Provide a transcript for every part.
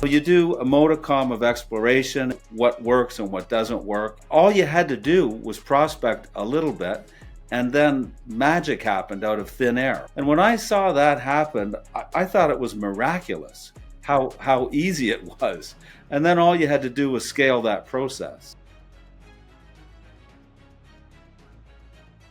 You do a modicum of exploration, what works and what doesn't work. All you had to do was prospect a little bit, and then magic happened out of thin air. And when I saw that happen, I thought it was miraculous how easy it was. And then all you had to do was scale that process.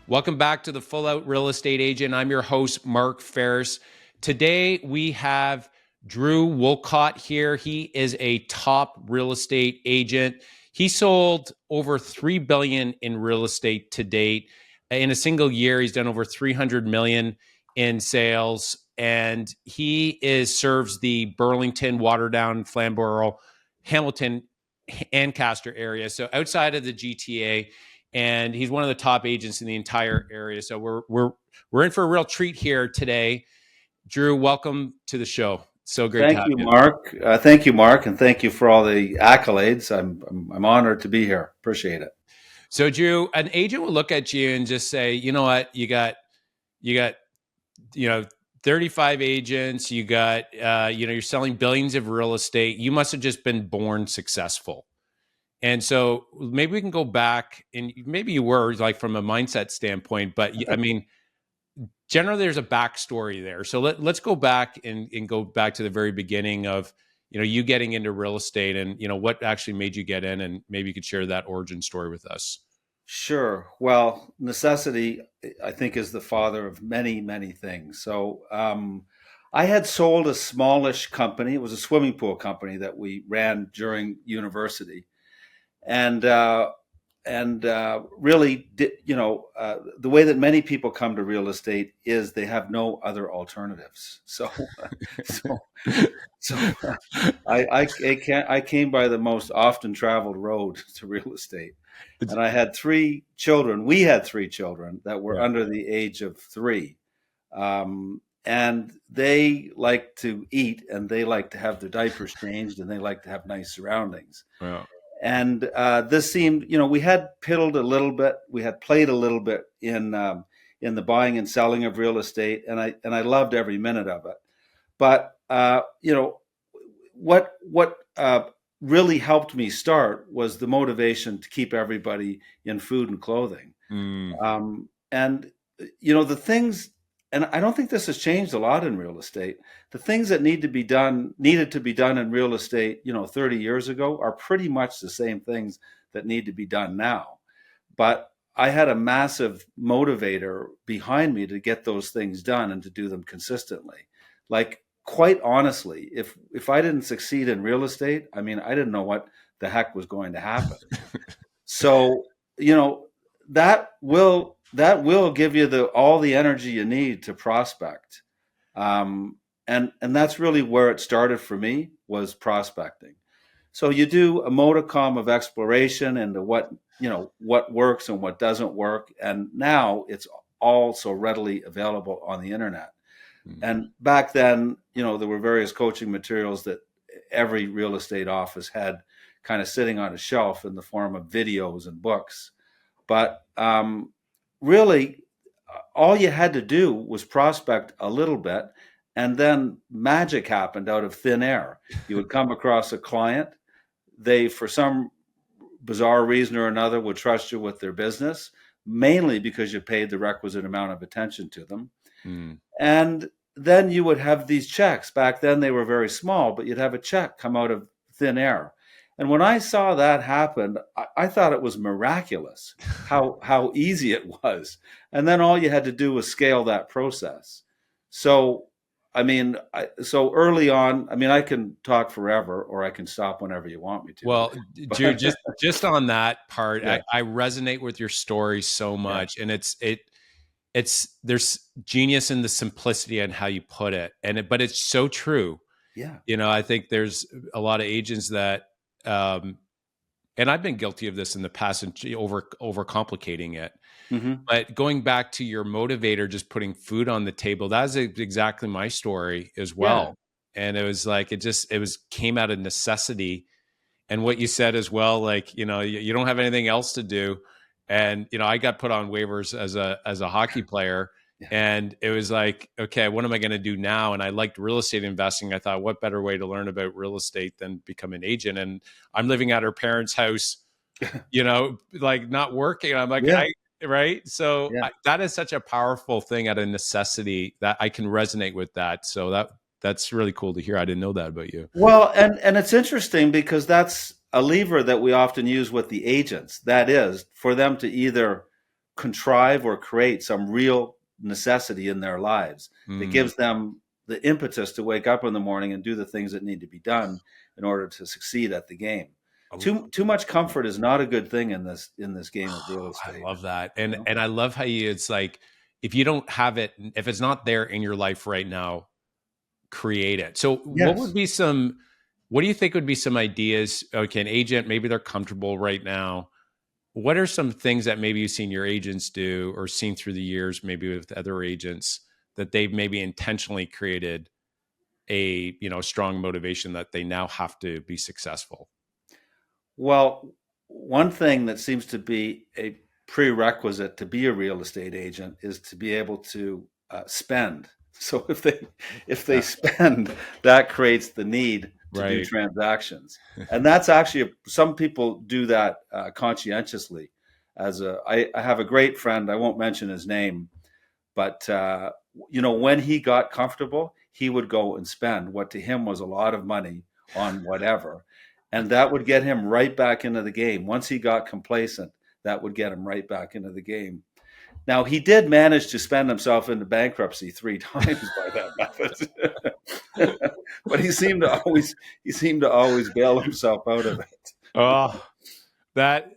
Welcome back to the Full Out Real Estate Agent. I'm your host, Mark Faris. Today we have Drew Woolcott here. He is a top real estate agent. He sold over $3 billion in real estate to date. In a single year, he's done over $300 million in sales, and he serves the Burlington, Waterdown, Flamborough, Hamilton, Ancaster area. So outside of the GTA, and he's one of the top agents in the entire area. So we're in for a real treat here today. Drew, welcome to the show. So great to have you. Thank you, Mark, and thank you for all the accolades. I'm honored to be here. Appreciate it. So, Drew, an agent will look at you and just say, you know what, you got 35 agents. You got you're selling billions of real estate. You must have just been born successful. And so maybe we can go back, and maybe you were, like, from a mindset standpoint, but I mean, generally there's a backstory there. So let's go back and go back to the very beginning of, you getting into real estate, and, what actually made you get in, and maybe you could share that origin story with us. Sure. Well, necessity, I think, is the father of many, many things. So I had sold a smallish company. It was a swimming pool company that we ran during university. And really, the way that many people come to real estate is they have no other alternatives. I came by the most often traveled road to real estate, and I had 3 children. We had 3 children that were under the age of 3, and they like to eat, and they like to have their diapers changed, and they like to have nice surroundings. Wow. And this seemed, we had piddled a little bit. We had played a little bit in the buying and selling of real estate, and I loved every minute of it. But what really helped me start was the motivation to keep everybody in food and clothing. And the things. And I don't think this has changed a lot in real estate. The things that needed to be done in real estate, 30 years ago, are pretty much the same things that need to be done now. But I had a massive motivator behind me to get those things done and to do them consistently. Like, quite honestly, if I didn't succeed in real estate, I mean, I didn't know what the heck was going to happen. So, that will give you all the energy you need to prospect. And that's really where it started for me, was prospecting. So you do a modicum of exploration into what works and what doesn't work. And now it's all so readily available on the internet. Mm-hmm. And back then, there were various coaching materials that every real estate office had kind of sitting on a shelf in the form of videos and books. But really, all you had to do was prospect a little bit, and then magic happened out of thin air. You would come across a client. They, for some bizarre reason or another, would trust you with their business, mainly because you paid the requisite amount of attention to them. And then you would have these checks. Back then they were very small, but you'd have a check come out of thin air. And when I saw that happen, I thought it was miraculous how easy it was. And then all you had to do was scale that process. So, so early on, I can talk forever, or I can stop whenever you want me to. Well, Drew, just on that part, yeah. I resonate with your story so much. Yeah. And there's genius in the simplicity and how you put it. But it's so true. Yeah. I think there's a lot of agents that, and I've been guilty of this in the past, and overcomplicating it. Mm-hmm. But going back to your motivator, just putting food on the table, that's exactly my story as well. Yeah. And it was like, it came out of necessity. And what you said as well, like, you don't have anything else to do. And, I got put on waivers as a hockey player, Yeah. And it was like, okay, what am I going to do now? And I liked real estate investing. I thought, what better way to learn about real estate than become an agent? And I'm living at her parents' house, like not working. I'm like, Yeah. right. So Yeah. that is such a powerful thing out of necessity that I can resonate with that. So that's really cool to hear. I didn't know that about you. Well, and it's interesting because that's a lever that we often use with the agents. That is for them to either contrive or create some real necessity in their lives that Mm. gives them the impetus to wake up in the morning and do the things that need to be done in order to succeed at the game. Too much comfort is not a good thing in this game of real I estate. love that. You And know? and I love how it's like, if you don't have it, if it's not there in your life right now, create it. So Yes. what do you think would be some ideas? Okay, an agent, maybe they're comfortable right now. What are some things that maybe you've seen your agents do or seen through the years, maybe with other agents, that they've maybe intentionally created a, strong motivation that they now have to be successful? Well, one thing that seems to be a prerequisite to be a real estate agent is to be able to spend. So if they Yeah, spend, that creates the need to do right. transactions, and that's actually some people do that conscientiously. I have a great friend. I won't mention his name, but when he got comfortable, he would go and spend what to him was a lot of money on whatever. And that would get him right back into the game. Once he got complacent, that would get him right back into the game. Now, he did manage to spend himself into bankruptcy 3 times by that method. But he seemed to always bail himself out of it. Oh, that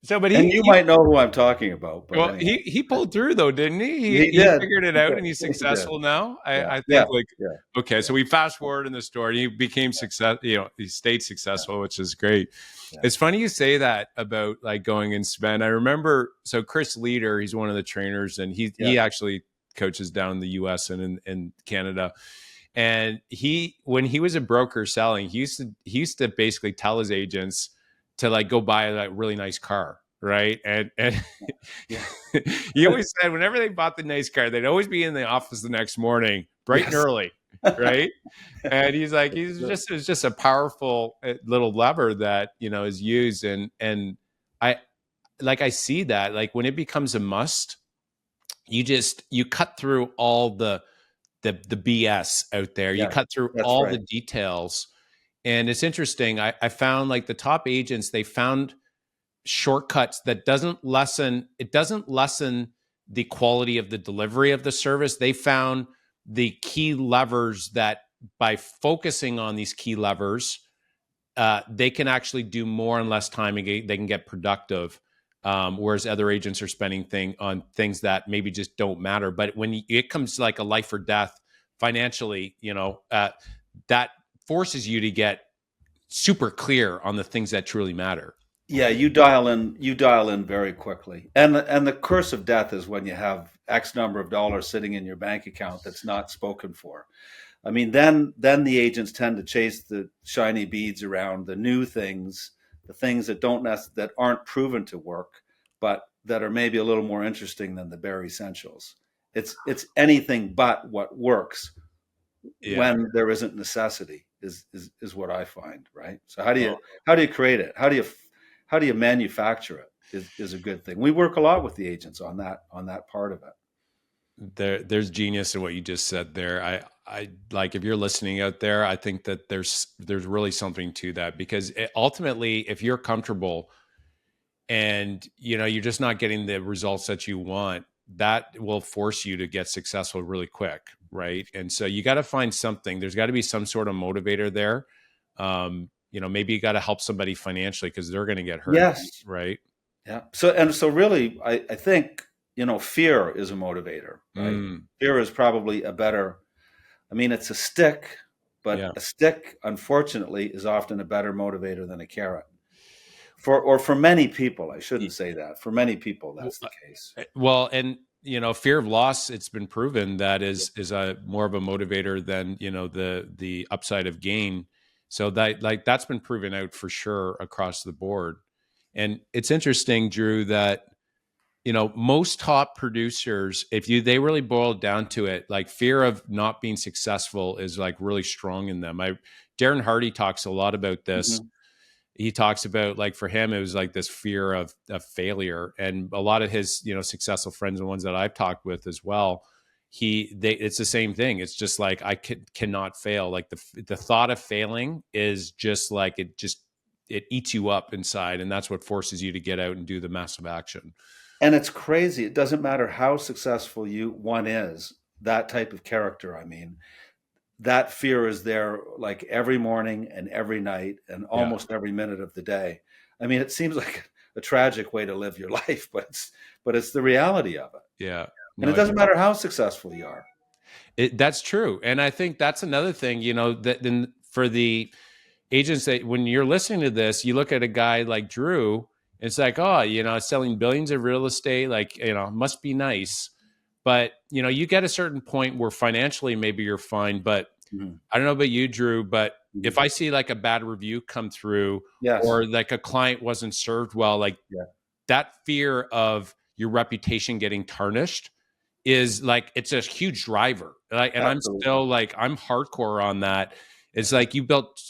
so, but And you might know who I'm talking about, but well, anyway. he pulled through though, didn't he? He He did. figured it He out did. and he's He did. successful now. Yeah. I Yeah. think like, Yeah. okay, so we fast forward in the story. He became success. He stayed Yeah. successful, which is great. Yeah. It's funny you say that about like going and spend. I remember, so Chris Leader, he's one of the trainers, and Yeah. he actually coaches down in the U.S. and in Canada. And when he was a broker selling, he used to basically tell his agents to like go buy a really nice car, right? And Yeah. he always said whenever they bought the nice car, they'd always be in the office the next morning, bright and Yes. early, right? And he's like, it's just a powerful little lever that is used, and I I see that like when it becomes a must, you cut through all the BS out there. You Yeah, cut through that's all right. the details. And it's interesting. I found like the top agents, they found shortcuts that doesn't lessen the quality of the delivery of the service. They found the key levers that by focusing on these key levers, they can actually do more in less time and they can get productive. Whereas other agents are spending on things that maybe just don't matter. But when it comes to like a life or death financially, that forces you to get super clear on the things that truly matter. Yeah, you dial in very quickly. And the curse of death is when you have X number of dollars sitting in your bank account that's not spoken for. I mean, then the agents tend to chase the shiny beads around the new things, the things that aren't proven to work, but that are maybe a little more interesting than the bare essentials. It's anything but what works Yeah. when there isn't necessity is what I find, right? So how do you Well, how do you create it? How do you manufacture it is a good thing. We work a lot with the agents on that part of it. there's genius in what you just said there. I like, if you're listening out there, I think that there's really something to that, because ultimately, if you're comfortable and you're just not getting the results that you want, that will force you to get successful really quick, right? And so you got to find something. There's got to be some sort of motivator there. Maybe you got to help somebody financially because they're going to get hurt, Yes. right? Yeah. So really, I think fear is a motivator, right? Mm, Fear is probably a better. I mean, it's a stick, but yeah. a stick, unfortunately, is often a better motivator than a carrot. For many people, I shouldn't say that. For many people, that's the case. Well, and fear of loss, it's been proven that is a more of a motivator than the upside of gain. So that's been proven out for sure across the board. And it's interesting, Drew, that most top producers, they really boil down to it, like fear of not being successful is like really strong in them. Darren Hardy talks a lot about this. Mhm. He talks about, like, for him, it was like this fear of failure. And a lot of his, successful friends and ones that I've talked with as well, it's the same thing. It's just like, I cannot fail. Like the thought of failing is just like, it eats you up inside. And that's what forces you to get out and do the massive action. And it's crazy. It doesn't matter how successful one is, that type of character. I mean, that fear is there like every morning and every night and almost every minute of the day. I mean, it seems like a tragic way to live your life, but it's the reality of it. Yeah. And it doesn't matter how successful you are. That's true. And I think that's another thing, that then for the agents, that when you're listening to this, you look at a guy like Drew, it's like, oh, selling billions of real estate, like, must be nice. But, you get a certain point where financially maybe you're fine. But I don't know about you, Drew, but if I see like a bad review come through, or like a client wasn't served well, like that fear of your reputation getting tarnished is like, it's a huge driver. And I'm still like, I'm hardcore on that. It's like, you built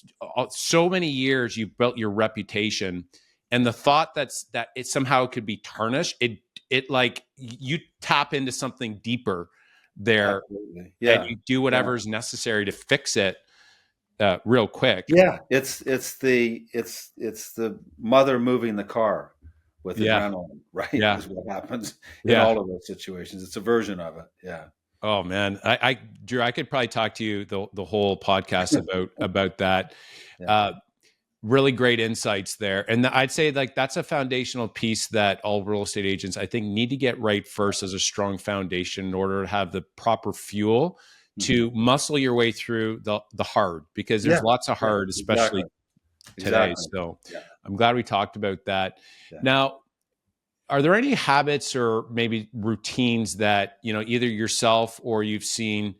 so many years, you built your reputation, and the thought that it somehow could be tarnished, it like, you tap into something deeper there. Absolutely. And you do whatever is necessary to fix it real quick. Yeah, it's the mother moving the car with adrenaline, right? Yeah. Is what happens in all of those situations. It's a version of it. Yeah. Oh man, Drew, I could probably talk to you the whole podcast about that. Really great insights there. And I'd say like that's a foundational piece that all real estate agents, I think, need to get right first as a strong foundation in order to have the proper fuel to muscle your way through the hard, because there's lots of hard, especially today. So I'm glad we talked about that. Now, are there any habits or maybe routines that, either yourself or you've seen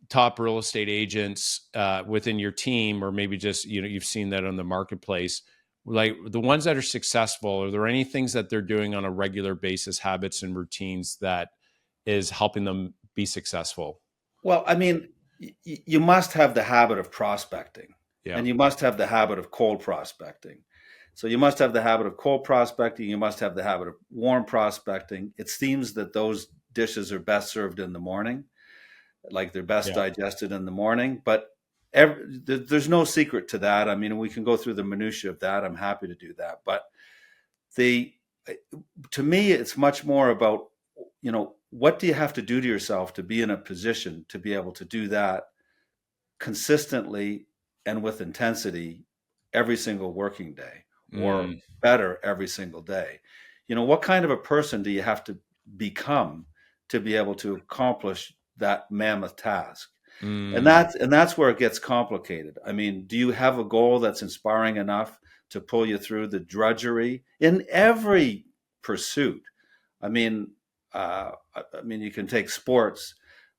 top real estate agents within your team, or maybe just, you've seen that on the marketplace, like the ones that are successful? Are there any things that they're doing on a regular basis, habits and routines, that is helping them be successful? Well, I mean, you must have the habit of prospecting, and you must have the habit of cold prospecting. So you must have the habit of cold prospecting. You must have the habit of warm prospecting. It seems that those dishes are best served in the morning, like they're best digested in the morning. But there's no secret to that. I mean, we can go through the minutia of that. I'm happy to do that. But to me, it's much more about, what do you have to do to yourself to be in a position to be able to do that consistently and with intensity every single working day, or better every single day? What kind of a person do you have to become to be able to accomplish that mammoth task? And that's where it gets complicated. I mean, do you have a goal that's inspiring enough to pull you through the drudgery in every pursuit? I mean, you can take sports.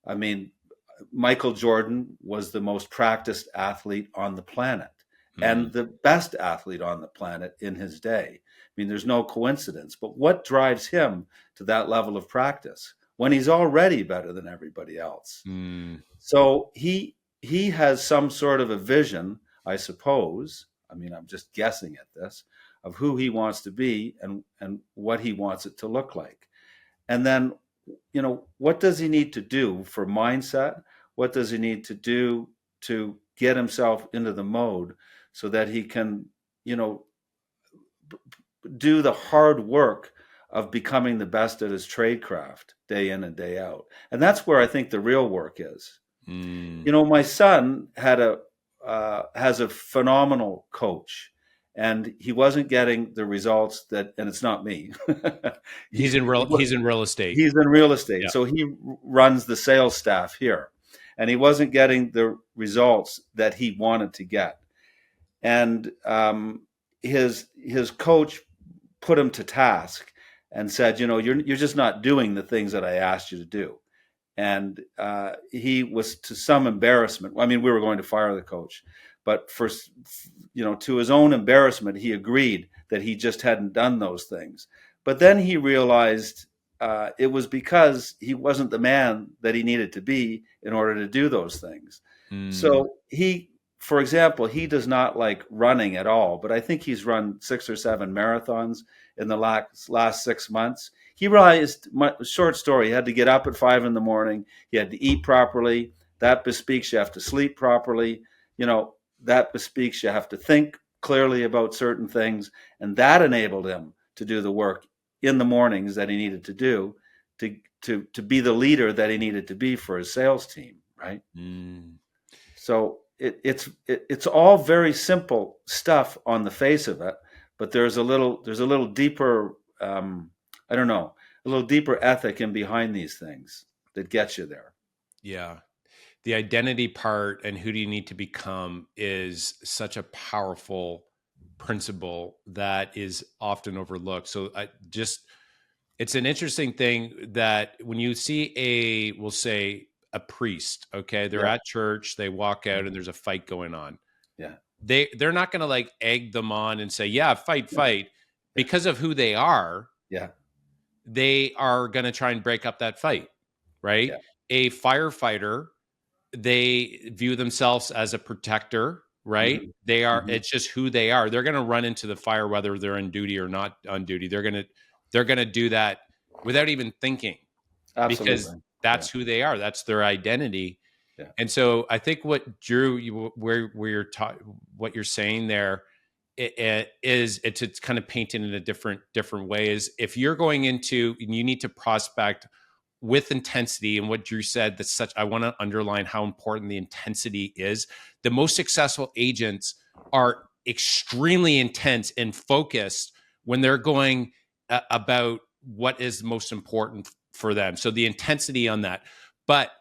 I mean, Michael Jordan was the most practiced athlete on the planet, and the best athlete on the planet in his day. I mean, there's no coincidence. But what drives him to that level of practice when he's already better than everybody else? So he has some sort of a vision, I suppose. I mean, I'm just guessing at this, of who he wants to be and what he wants it to look like. And then, what does he need to do for mindset? What does he need to do to get himself into the mode so that he can, do the hard work of becoming the best at his trade craft day in and day out? And that's where I think the real work is. My son has a phenomenal coach, and he wasn't getting the results and it's not me. He's in real estate. He's in real estate. So he runs the sales staff here, and he wasn't getting the results that he wanted to get. And his coach put him to task and said, you're just not doing the things that I asked you to do. And he was, to some embarrassment, I mean, we were going to fire the coach, but to his own embarrassment, he agreed that he just hadn't done those things. But then he realized it was because he wasn't the man that he needed to be in order to do those things. Mm. So for example, he does not like running at all, but I think he's run 6 or 7 marathons in the last 6 months. He realized, short story, he had to get up at 5 in the morning. He had to eat properly. That bespeaks you have to sleep properly. That bespeaks you have to think clearly about certain things. And that enabled him to do the work in the mornings that he needed to do to be the leader that he needed to be for his sales team, right? Mm. So it's all very simple stuff on the face of it, but there's a little deeper, I don't know, a little deeper ethic in behind these things that gets you there. Yeah. The identity part and who do you need to become is such a powerful principle that is often overlooked. So it's an interesting thing that when you see we'll say a priest, okay, they're Yeah, at church, they walk out and there's a fight going on. yeah, They're not going to like egg them on and say, yeah, fight, yeah, fight. yeah, Because of who they are, yeah, they are going to try and break up that fight, right? yeah. A firefighter, they view themselves as a protector, right? Hmm. Hmm. It's just who they are. They're going to run into the fire whether they're on duty or not on duty. They're going to do that without even thinking, because Absolutely. Yeah, that's who they are. That's their identity. yeah, And so I think what Drew, where you're what you're saying there, it's kind of painted in a different way. Is if you're going into, you need to prospect with intensity, and what Drew said, I want to underline how important the intensity is. The most successful agents are extremely intense and focused when they're going about what is most important for them. So the intensity on that. But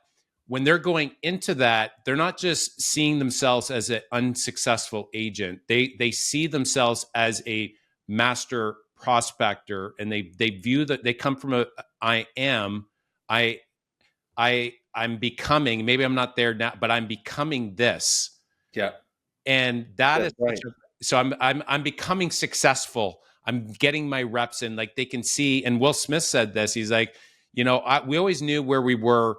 when they're going into that, they're not just seeing themselves as an unsuccessful agent. They see themselves as a master prospector, and they view that they come from I am I I'm becoming, maybe I'm not there now, but I'm becoming this. yeah. And that is That's right. so I'm becoming successful. I'm getting my reps in. Like they can see, and Will Smith said this. He's like, we always knew where we were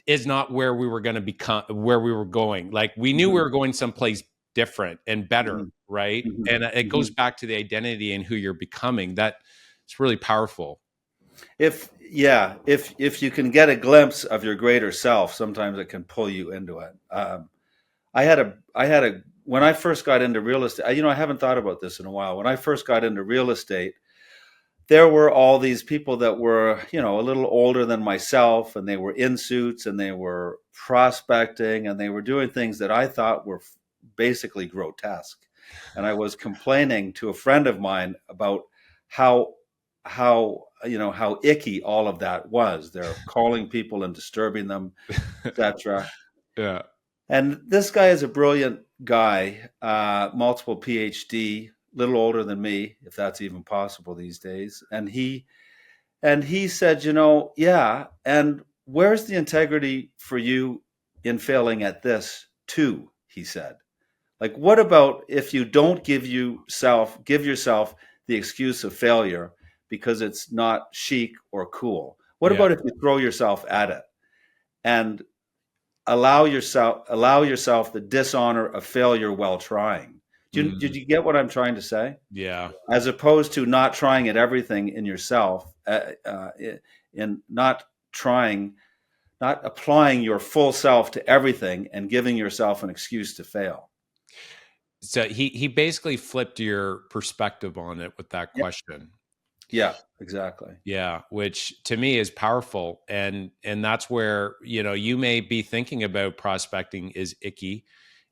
is not where we were going to become, where we were going. Like we knew we Hmm. were going someplace different and better, Hmm. right? Hmm. And it Hmm. goes back to the identity and who you're becoming. That it's really powerful. If you can get a glimpse of your greater self, sometimes it can pull you into it. I had a when I first got into real estate. I haven't thought about this in a while. When I first got into real estate, there were all these people that were, a little older than myself, and they were in suits, and they were prospecting, and they were doing things that I thought were basically grotesque. And I was complaining to a friend of mine about how how icky all of that was. They're calling people and disturbing them, etc. Yeah. And this guy is a brilliant guy, multiple PhD, little older than me, if that's even possible these days. And he said, yeah, and where's the integrity for you in failing at this too? He said. Like, what about if you don't give yourself the excuse of failure because it's not chic or cool? What Yeah. about if you throw yourself at it and allow yourself the dishonor of failure while trying? Did Mm, you get what I'm trying to say? yeah. As opposed to not trying at everything in yourself, in not applying your full self to everything and giving yourself an excuse to fail. So he basically flipped your perspective on it with that Yeah, question. yeah, exactly. Yeah, which to me is powerful, and that's where you may be thinking about prospecting is icky,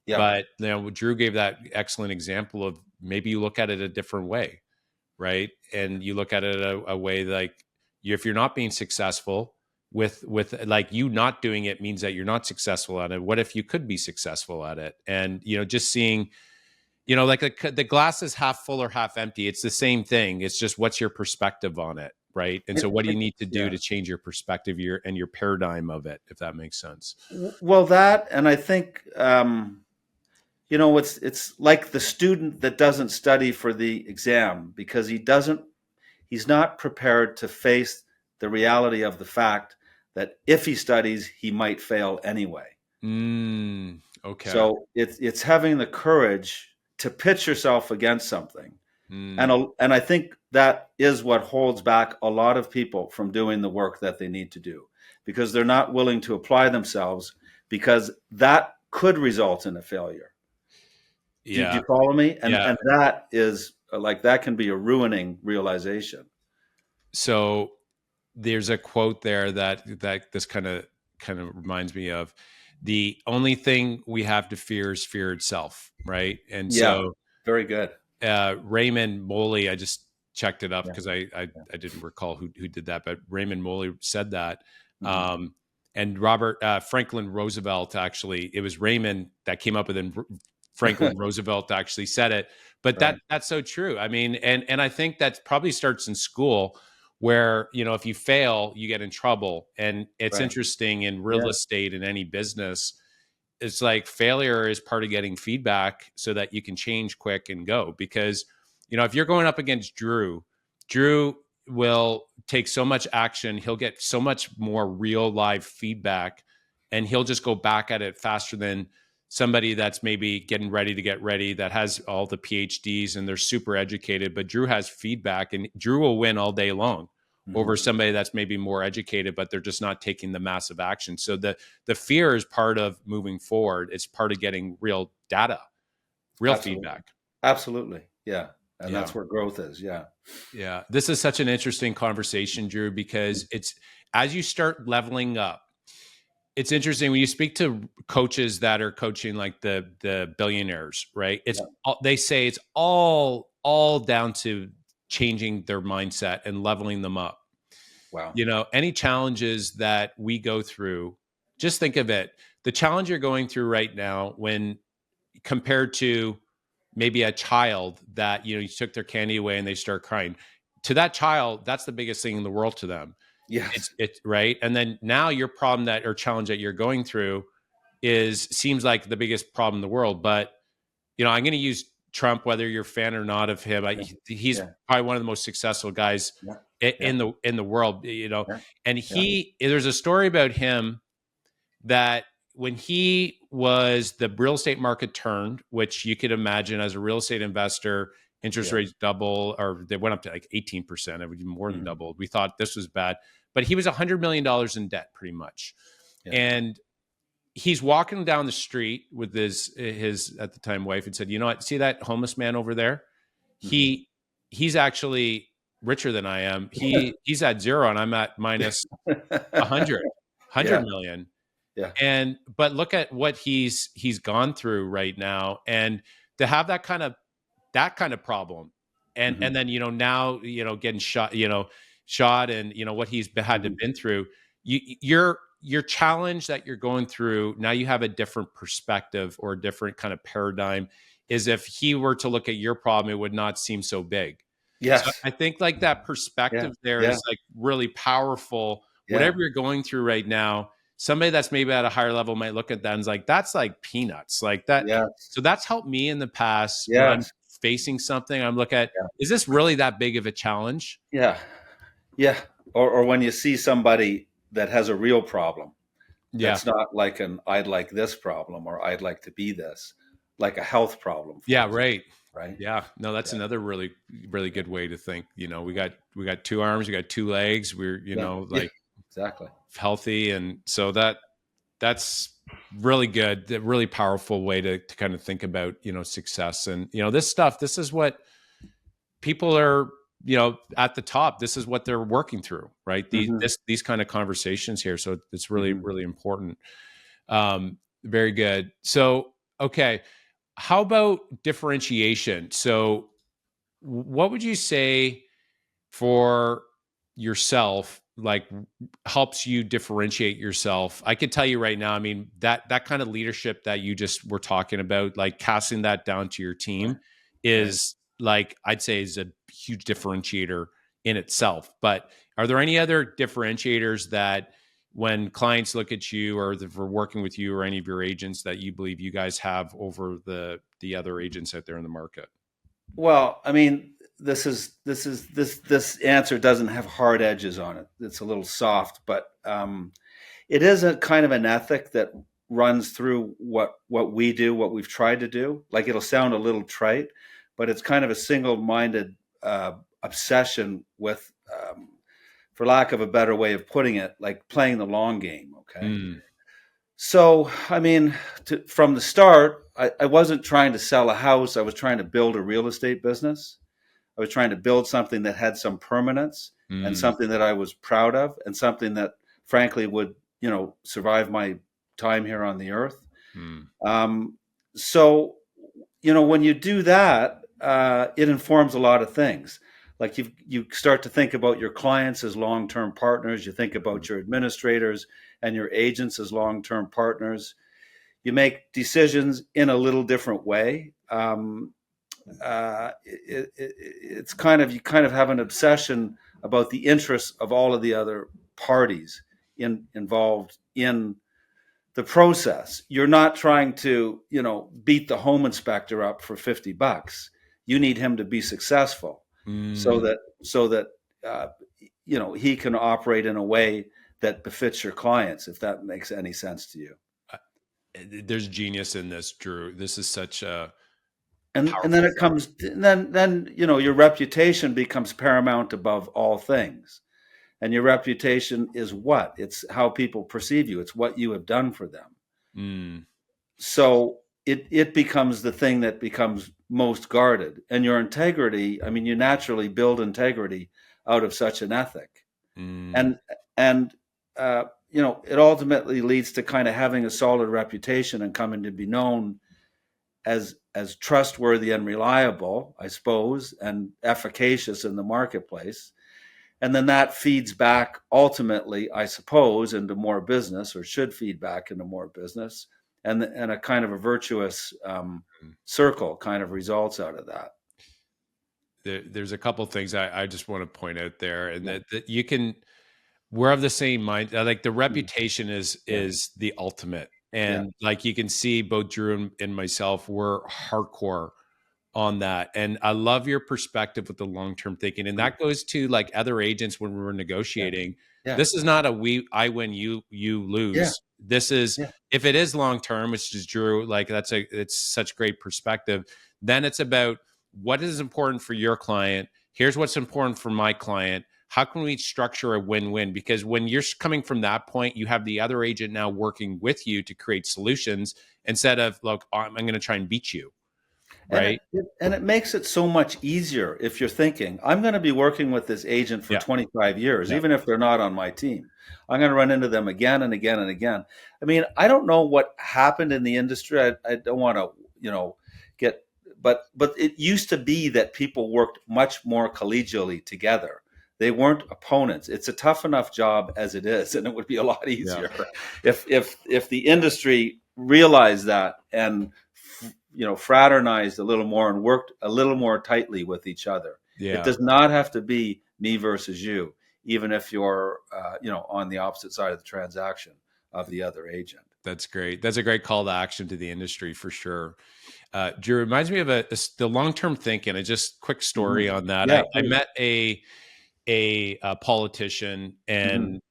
Yeah, but Drew gave that excellent example of maybe you look at it a different way, right? And you look at it a way like if you're not being successful with like you not doing it means that you're not successful at it. What if you could be successful at it? And just seeing like the glass is half full or half empty. It's the same thing. It's just what's your perspective on it, right? And so, what do you need to do yeah. to change your perspective, your paradigm of it, if that makes sense? Well, that, and I think it's like the student that doesn't study for the exam because he's not prepared to face the reality of the fact that if he studies, he might fail anyway. Okay. So it's having the courage to pitch yourself against something. And I think that is what holds back a lot of people from doing the work that they need to do, because they're not willing to apply themselves, because that could result in a failure. Do you follow me? And that is like, that can be a ruining realization. So there's a quote there that this kind of reminds me of: the only thing we have to fear is fear itself, right? And so very good. Raymond Moley, I just checked it up because I didn't recall who did that, but Raymond Moley said that. And Robert Franklin Roosevelt, actually, it was Raymond that came up with it. Franklin Roosevelt actually said it, but that's so true. I mean, and I think that probably starts in school, where, if you fail, you get in trouble. And it's interesting in real estate, in any business, it's like failure is part of getting feedback so that you can change quick and go. Because, if you're going up against Drew will take so much action. He'll get so much more real live feedback, and he'll just go back at it faster than somebody that's maybe getting ready to get ready, that has all the PhDs and they're super educated, but Drew has feedback, and Drew will win all day long over somebody that's maybe more educated, but they're just not taking the massive action. So the fear is part of moving forward. It's part of getting real data, real feedback. Absolutely. Yeah. And that's where growth is. Yeah. Yeah. This is such an interesting conversation, Drew, because it's, as you start leveling up, it's interesting when you speak to coaches that are coaching like the billionaires, right? They say it's all down to changing their mindset and leveling them up. Wow. Any challenges that we go through, just think of it. The challenge you're going through right now, when compared to maybe a child that, you took their candy away and they start crying, to that child, that's the biggest thing in the world to them. Yes. It's right. And then now your problem or challenge that you're going through seems like the biggest problem in the world. But, I'm going to use Trump, whether you're a fan or not of him. He's probably one of the most successful guys in the world, and there's a story about him that when he was, the real estate market turned, which you could imagine as a real estate investor, interest rates double, or they went up to like 18%. It would be more than doubled. We thought this was bad, but he was $100 million in debt pretty much. And he's walking down the street with his at the time wife, and said, "You know what? See that homeless man over there? He's actually richer than I am. He's at zero, and I'm at minus 100 million. Yeah. But look at what he's gone through right now, and to have that kind of problem, and then now getting shot, and what he's had to been through. Your challenge that you're going through now, you have a different perspective or a different kind of paradigm. Is if he were to look at your problem, it would not seem so big. Yes. So I think like that perspective there is like really powerful. Whatever you're going through right now, somebody that's maybe at a higher level might look at that and is like, that's like peanuts, like that. So that's helped me in the past when I'm facing something. I'm looking at, is this really that big of a challenge? Yeah. Or when you see somebody that has a real problem, that's not like I'd like this problem, or I'd like to be this, like a health problem. Right. Yeah. No, that's another really, really good way to think. We got two arms, we got two legs. We're, exactly healthy. And so that's really good, a really powerful way to kind of think about, success. And, this is what people are, at the top, this is what they're working through, right? These kind of conversations here. So it's really, really important. Very good. So, okay. How about differentiation? So what would you say for yourself, like, helps you differentiate yourself? I could tell you right now, I mean, that kind of leadership that you just were talking about, like casting that down to your team is like, I'd say is a huge differentiator in itself. But are there any other differentiators that when clients look at you, or for working with you or any of your agents, that you believe you guys have over the other agents out there in the market? Well, I mean, this answer doesn't have hard edges on it. It's a little soft, but it is a kind of an ethic that runs through what we do, what we've tried to do. Like, it'll sound a little trite, but it's kind of a single-minded obsession with, for lack of a better way of putting it, like playing the long game. Okay. So, I mean, from the start, I wasn't trying to sell a house. I was trying to build a real estate business. I was trying to build something that had some permanence and something that I was proud of, and something that, frankly, would, survive my time here on the earth. So, when you do that, it informs a lot of things. Like, you start to think about your clients as long-term partners. You think about your administrators and your agents as long-term partners. You make decisions in a little different way. It's kind of, you kind of have an obsession about the interests of all of the other parties involved in the process. You're not trying to, beat the home inspector up for $50. You need him to be successful so that he can operate in a way that befits your clients, if that makes any sense to you. There's genius in this, Drew. This is such a and then it comes, then your reputation becomes paramount above all things. And your reputation is what? It's how people perceive you. It's what you have done for them. So it becomes the thing that becomes most guarded. And your integrity, I mean, you naturally build integrity out of such an ethic. And it ultimately leads to kind of having a solid reputation and coming to be known as trustworthy and reliable, I suppose, and efficacious in the marketplace. And then that feeds back ultimately, I suppose, into more business, or should feed back into more business, and a kind of a virtuous circle kind of results out of that. There's a couple things I just want to point out there, and that you can, we're of the same mind. Like, the reputation is the ultimate. And like, you can see both Drew and myself, we're hardcore on that. And I love your perspective with the long-term thinking. And that goes to, like, other agents when we were negotiating. This is not I win, you lose. This is, if it is long-term, which is Drew, like, it's such great perspective. Then it's about what is important for your client. Here's what's important for my client. How can we structure a win-win? Because when you're coming from that point, you have the other agent now working with you to create solutions, instead of, look, I'm going to try and beat you. Right. And it makes it so much easier if you're thinking, I'm going to be working with this agent for 25 years, even if they're not on my team. I'm going to run into them again and again and again. I mean, I don't know what happened in the industry. I don't want to, but it used to be that people worked much more collegially together. They weren't opponents. It's a tough enough job as it is, and it would be a lot easier if the industry realized that and fraternized a little more and worked a little more tightly with each other. It does not have to be me versus you, even if you're on the opposite side of the transaction of the other agent. That's great. That's a great call to action to the industry, for sure. Drew, reminds me of the long-term thinking. A just quick story on that. I met a politician, and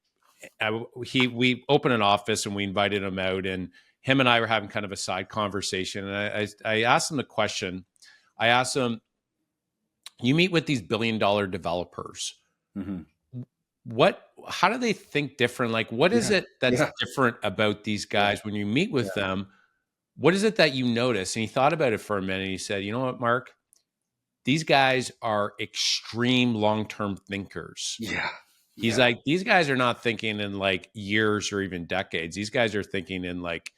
we opened an office and we invited him out, and him and I were having kind of a side conversation. And I asked him the question. I asked him, you meet with these billion-dollar developers. How do they think different? Like, what is it that's different about these guys when you meet with them? What is it that you notice? And he thought about it for a minute. And he said, you know what, Mark? These guys are extreme long-term thinkers. He's like, these guys are not thinking in like years or even decades. These guys are thinking in like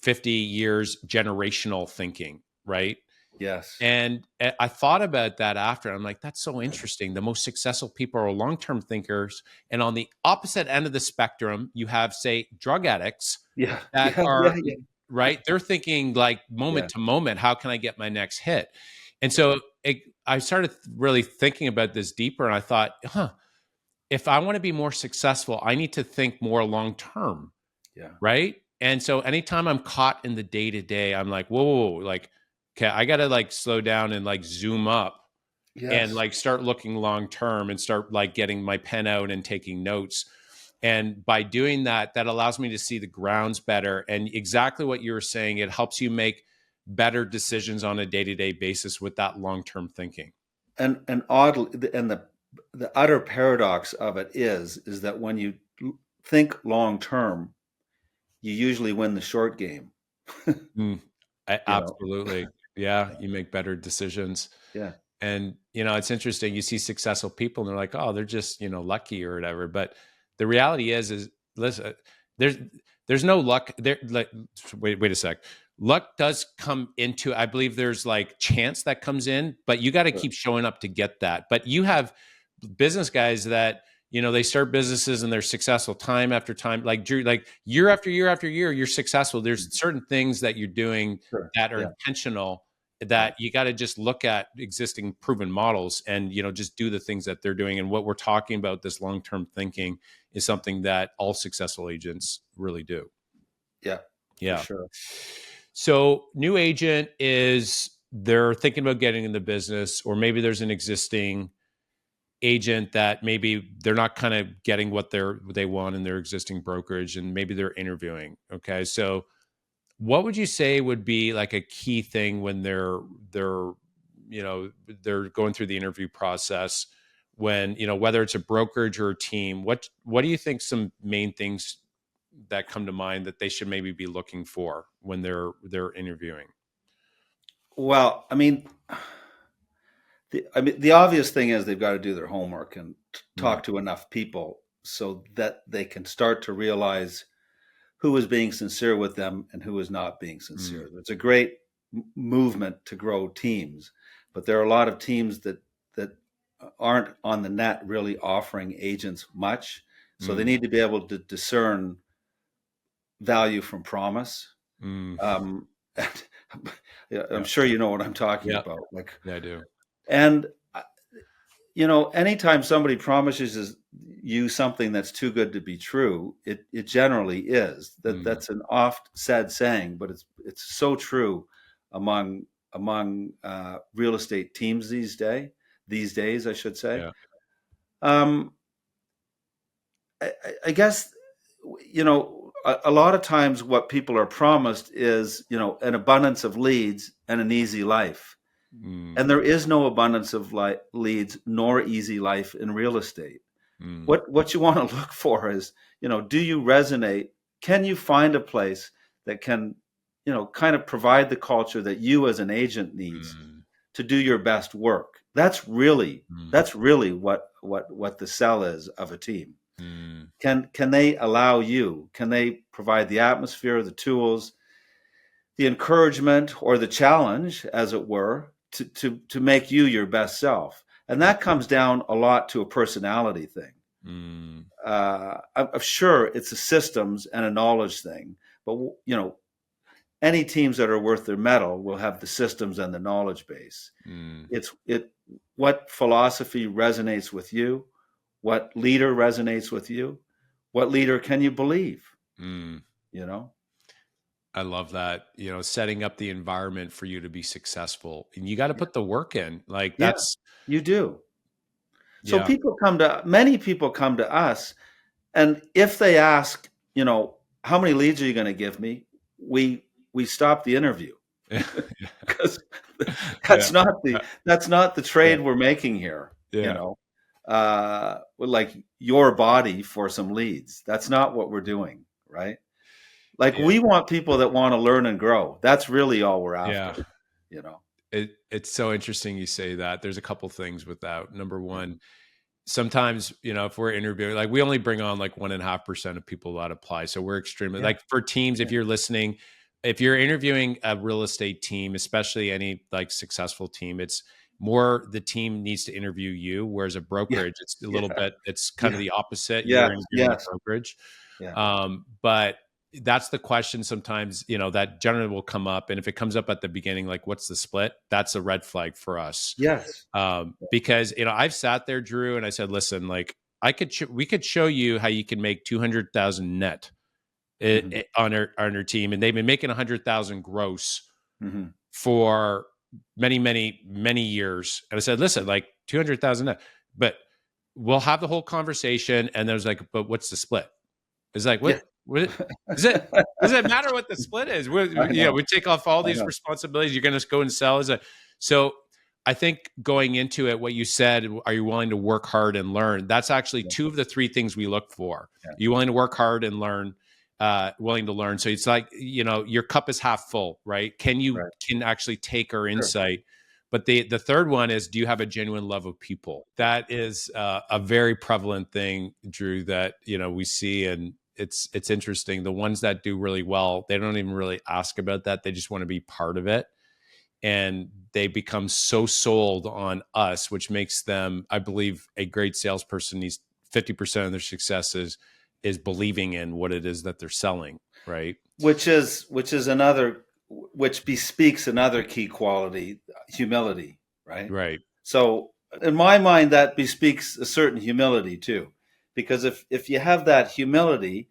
50 years, generational thinking, right? Yes. And I thought about that after. I'm like, that's so interesting. The most successful people are long-term thinkers. And on the opposite end of the spectrum, you have, say, drug addicts that are, right? They're thinking like moment to moment, how can I get my next hit? And so I started really thinking about this deeper, and I thought, if I want to be more successful, I need to think more long-term, right? And so anytime I'm caught in the day-to-day, I'm like, whoa, like, okay, I got to like slow down and like zoom up and Yes. like start looking long term and start like getting my pen out and taking notes. And by doing that, that allows me to see the grounds better. And exactly what you were saying, it helps you make better decisions on a day-to-day basis with that long-term thinking. And oddly, and the utter paradox of it is that when you think long term, you usually win the short game. Mm, You know? absolutely. Yeah, you make better decisions. Yeah. And, it's interesting. You see successful people and they're like, oh, they're just, lucky or whatever. But the reality is listen, there's, there's no luck there. Like, wait a sec. Luck does come into, I believe there's like chance that comes in, but you got to Sure. keep showing up to get that. But you have business guys that, they start businesses and they're successful time after time, like Drew, like year after year after year, you're successful. There's certain things that you're doing Sure. that are Yeah. intentional, Yeah. that you got to just look at existing proven models and just do the things that they're doing. And what we're talking about, this long-term thinking, is something that all successful agents really do. Yeah. For Yeah. sure. So new agent is, they're thinking about getting in the business, or maybe there's an existing agent that maybe they're not kind of getting what they want in their existing brokerage, and maybe they're interviewing. Okay. So what would you say would be like a key thing when they're going through the interview process, when whether it's a brokerage or a team, what do you think some main things that come to mind that they should maybe be looking for when they're interviewing? Well, the obvious thing is they've got to do their homework and Mm, talk to enough people so that they can start to realize who is being sincere with them and who is not being mm, sincere. It's a great movement to grow teams, but there are a lot of teams that aren't on the net really offering agents much. So they mm, need to be able to discern value from promise. mm. Um, and, yeah, I'm Yeah, sure you know what I'm talking yeah, about. Like, yeah, I do. and anytime somebody promises you something that's too good to be true, it generally is. Mm, That's an oft said saying, but it's so true among real estate teams these days, I should say. yeah. Um, I guess a lot of times what people are promised is an abundance of leads and an easy life. Mm, And there is no abundance of leads nor easy life in real estate. mm, What you want to look for is, do you resonate? Can you find a place that can, kind of provide the culture that you as an agent needs mm, to do your best work? That's really what the sell is of a team. mm, Can they allow you? Can they provide the atmosphere, the tools, the encouragement, or the challenge, as it were, to make you your best self? And mm, that comes down a lot to a personality thing. mm, I'm sure it's a systems and a knowledge thing, but any teams that are worth their mettle will have the systems and the knowledge base. mm. It what philosophy resonates with you, what leader resonates with you, what leader can you believe? Mm. You know, I love that, setting up the environment for you to be successful, and you got to put the work in. Like yeah, that's, you do. So yeah. many people come to us, and if they ask, how many leads are you going to give me? We stop the interview Yeah. because Yeah. that's not the Yeah. trade we're making here. Yeah. Like your body for some leads. That's not what we're doing, right? Like Yeah. we want people that want to learn and grow. That's really all we're Yeah. after. You know. It's so interesting you say that. There's a couple things with that. Number Yeah. one, sometimes, if we're interviewing, like we only bring on like 1.5% of people that apply. So we're extremely, Yeah. like, for teams, if Yeah. you're listening, if you're interviewing a real estate team, especially any like successful team, it's more the team needs to interview you. Whereas a Yeah. brokerage, it's a little Yeah. bit, it's kind of Yeah. the opposite. You're Yes. interviewing the Yes. brokerage. Yeah. But that's the question sometimes, that generally will come up. And if it comes up at the beginning, like, what's the split? That's a red flag for us. Yes. Because I've sat there, Drew, and I said, listen, like, we could show you how you can make 200,000 net Hmm. on our team, and they've been making 100,000 gross Hmm. for many years. And I said, listen, like 200,000, but we'll have the whole conversation. And there's like, but what's the split? It's like, Yeah. what is it? Does it matter what the split is? We take off all these responsibilities. You're going to go and sell. So I think going into it, what you said, are you willing to work hard and learn? That's actually two of the three things we look for. Yeah. You willing to work hard and learn, willing to learn. So it's like, your cup is half full, right? Can actually take our insight? But the third one is, do you have a genuine love of people? That is a very prevalent thing, Drew, that, we see. And it's interesting. The ones that do really well, they don't even really ask about that. They just want to be part of it. And they become so sold on us, which makes them, I believe, a great salesperson needs 50% of their success is believing in what it is that they're selling, right? Which bespeaks another key quality, humility, right? Right. So in my mind, that bespeaks a certain humility too, because if you have that humility,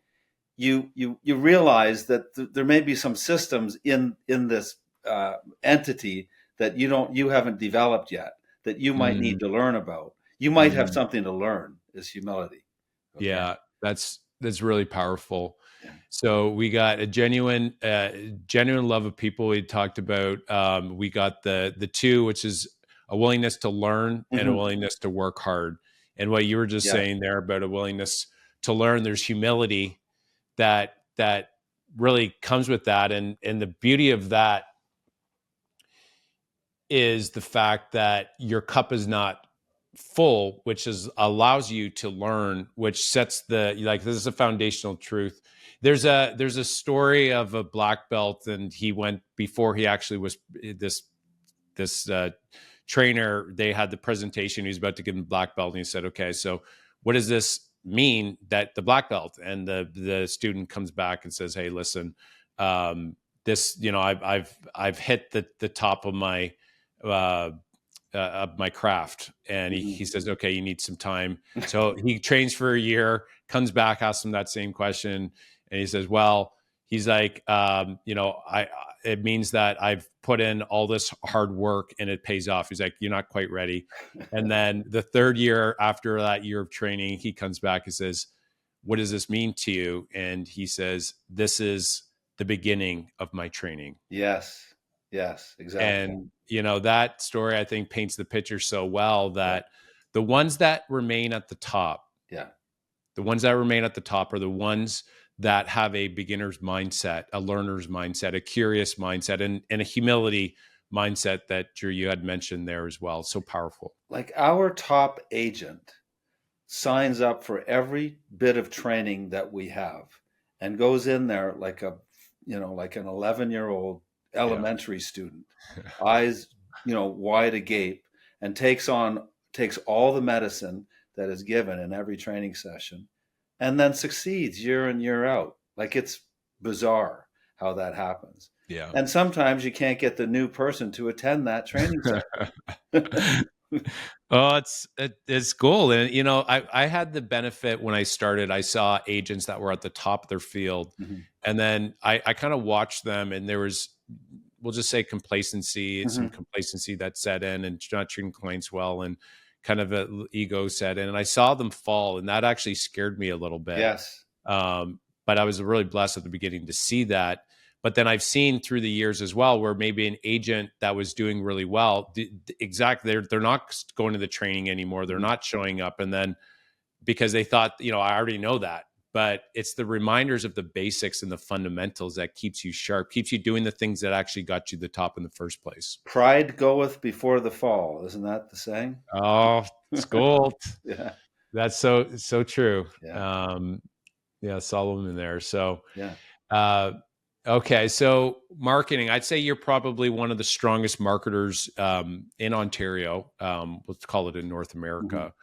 you realize that there may be some systems in this entity that you haven't developed yet, that you might need to learn about. You might have something to learn. Is humility. Okay? Yeah, that's really powerful. Yeah. So we got a genuine love of people. We talked about. We got the two, which is a willingness to learn and a willingness to work hard. And what you were just saying there about a willingness to learn, there's humility that really comes with that. And the beauty of that is the fact that your cup is not full, which allows you to learn, which sets this is a foundational truth. There's a story of a black belt, and he went before he actually was this trainer. They had the presentation. He was about to give him black belt, and he said, "Okay, so what does this mean that the black belt?" And the student comes back and says, "Hey, listen, this, I've hit the top of my craft." And he says, "Okay, you need some time." So he trains for a year, comes back, asks him that same question, and he says, "Well," he's like, it means that I've put in all this hard work and it pays off." He's like, "You're not quite ready." And then the third year, after that year of training, he comes back and says, "What does this mean to you?" And he says, "This is the beginning of my training." Yes, exactly. And, that story, I think, paints the picture so well that the ones that remain at the top, the ones that remain at the top are the ones that have a beginner's mindset, a learner's mindset, a curious mindset, and a humility mindset that, Drew, you had mentioned there as well. So powerful. Like our top agent signs up for every bit of training that we have and goes in there like an 11-year-old elementary student, eyes, wide agape, and takes all the medicine that is given in every training session, and then succeeds year in, year out. Like, it's bizarre how that happens. Yeah. And sometimes you can't get the new person to attend that training session. Oh, it's cool. And, I had the benefit when I started, I saw agents that were at the top of their field. And then I kind of watched them, and there was, we'll just say, complacency, some complacency that set in, and not treating clients well, and kind of an ego set in. And I saw them fall, and that actually scared me a little bit. Yes. But I was really blessed at the beginning to see that. But then I've seen through the years as well, where maybe an agent that was doing really well, exactly, they're not going to the training anymore. They're not showing up. And then because they thought, I already know that. But it's the reminders of the basics and the fundamentals that keeps you sharp, keeps you doing the things that actually got you the top in the first place. Pride goeth before the fall. Isn't that the saying? Oh, it's gold. Yeah. That's so true. Yeah. Solomon there. So, yeah. Okay. So marketing, I'd say you're probably one of the strongest marketers in Ontario. Let's call it in North America.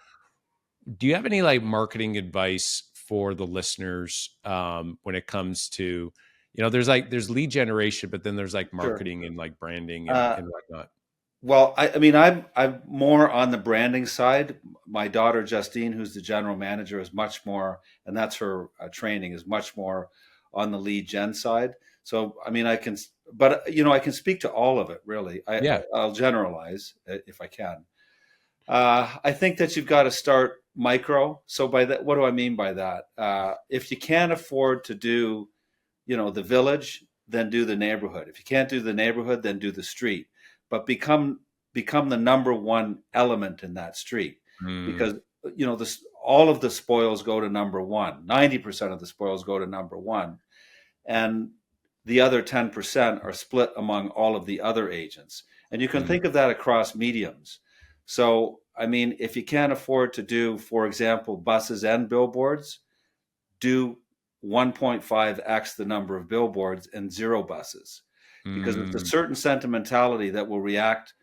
Do you have any marketing advice for the listeners when it comes to, there's lead generation, but then there's marketing and branding and whatnot? Well, I'm more on the branding side. My daughter, Justine, who's the general manager, is much more, and that's her training, is much more on the lead gen side. So, I mean, but I can speak to all of it really. Yeah. I'll generalize if I can. I think that you've got to start micro. So by that, what do I mean by that? If you can't afford to do, the village, then do the neighborhood. If you can't do the neighborhood, then do the street. But become the number one element in that street, because all of the spoils go to number one. 90% of the spoils go to number one, and the other 10% are split among all of the other agents. And you can think of that across mediums. So, I mean, if you can't afford to do, for example, buses and billboards, do 1.5x the number of billboards and 0 buses, because it's a certain sentimentality that will react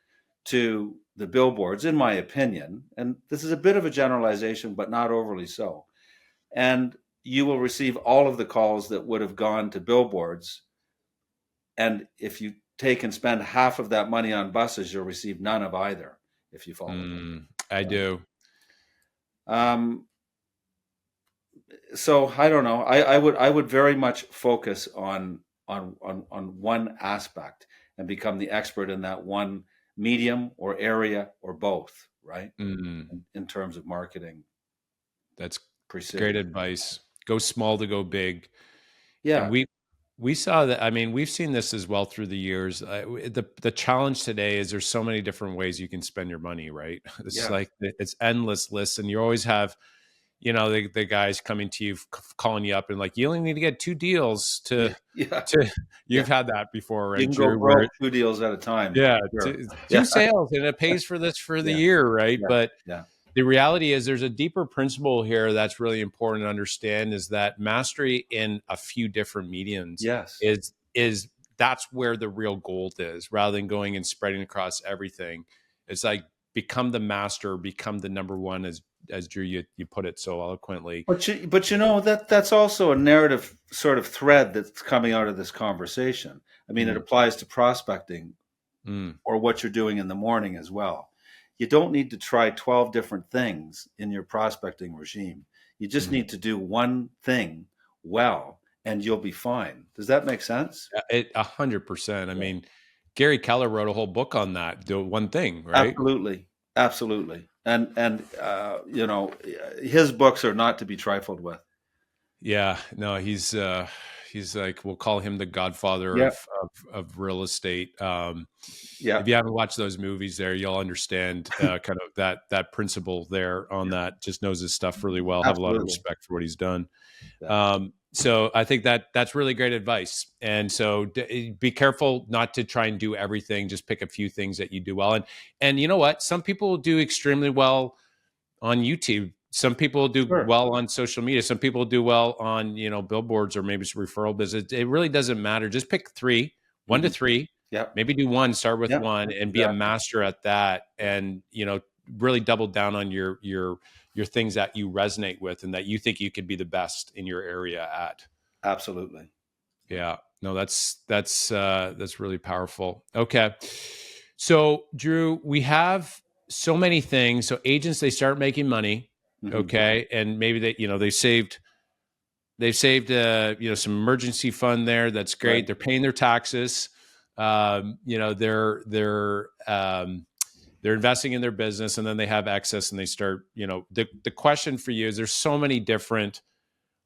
to the billboards, in my opinion. And this is a bit of a generalization, but not overly so. And you will receive all of the calls that would have gone to billboards. And if you take and spend half of that money on buses, you'll receive none of either, if you follow me. I do. So I don't know. I would very much focus on one aspect and become the expert in that one medium or area or both, right? In terms of marketing. That's precision. Great advice. Go small to go big. Yeah. And we saw that. I mean, we've seen this as well through the years. The challenge today is there's so many different ways you can spend your money, right? It's like it's endless lists, and you always have, the guys coming to you, calling you up, and like, you only need to get 2 deals to. You've had that before, right? You can Drew, go broke 2 deals at a time. Yeah, Sure. 2 sales, and it pays for this for the year, right? But the reality is there's a deeper principle here that's really important to understand, is that mastery in a few different mediums is that's where the real gold is, rather than going and spreading across everything. It's like, become the master, become the number one, as Drew, you put it so eloquently. But that's also a narrative sort of thread that's coming out of this conversation. I mean, it applies to prospecting or what you're doing in the morning as well. You don't need to try 12 different things in your prospecting regime. You just need to do one thing well, and you'll be fine. Does that make sense? 100%. I mean, Gary Keller wrote a whole book on that. Do one thing, right? Absolutely. And his books are not to be trifled with. Yeah, no, he's like, we'll call him the godfather of real estate. If you haven't watched those movies there, you'll understand kind of that principle there on that. Just knows his stuff really well. Have a lot of respect for what he's done. So I think that's really great advice. And so be careful not to try and do everything. Just pick a few things that you do well. And you know what? Some people do extremely well on YouTube. Some people do well on social media. Some people do well on, billboards or maybe it's referral business. It really doesn't matter. Just pick 3, 1 to 3. Yeah. Maybe do 1, start with 1 and be a master at that. And, really double down on your things that you resonate with and that you think you could be the best in your area at. Absolutely. Yeah. No, that's really powerful. Okay. So Drew, we have so many things. So agents, they start making money. Okay. And maybe they've saved some emergency fund there. That's great. Right. They're paying their taxes. They're investing in their business, and then they have excess and they start, the question for you is, there's so many different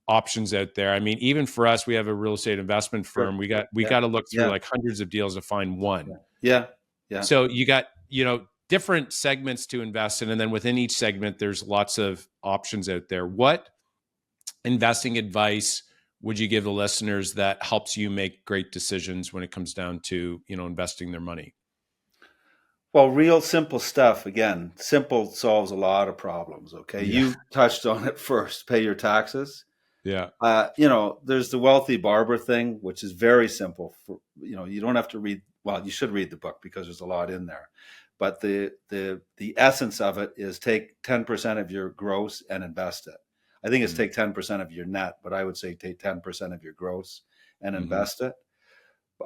options out there. I mean, even for us, we have a real estate investment firm. We got to look through like hundreds of deals to find one. Yeah. So you got, different segments to invest in. And then within each segment, there's lots of options out there. What investing advice would you give the listeners that helps you make great decisions when it comes down to, investing their money? Well, real simple stuff. Again, simple solves a lot of problems. Okay. Yeah. You touched on it first, pay your taxes. Yeah. There's the wealthy barber thing, which is very simple. You don't have to read. Well, you should read the book because there's a lot in there. But the essence of it is take 10% of your gross and invest it. I think it's take 10% of your net, but I would say take 10% of your gross and invest it.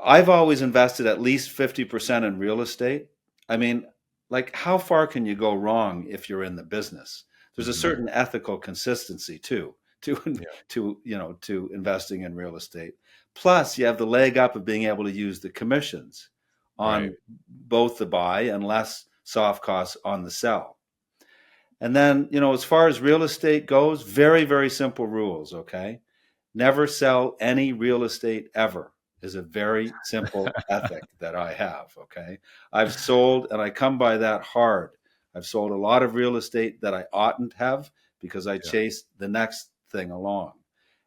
I've always invested at least 50% in real estate. I mean, like, how far can you go wrong if you're in the business? There's a certain ethical consistency too to investing in real estate. Plus, you have the leg up of being able to use the commissions Right. on both the buy and less soft costs on the sell. And then, as far as real estate goes, very, very simple rules, okay? Never sell any real estate ever is a very simple ethic that I have, okay? I've sold, and I come by that hard. I've sold a lot of real estate that I oughtn't have because I Yeah. chased the next thing along.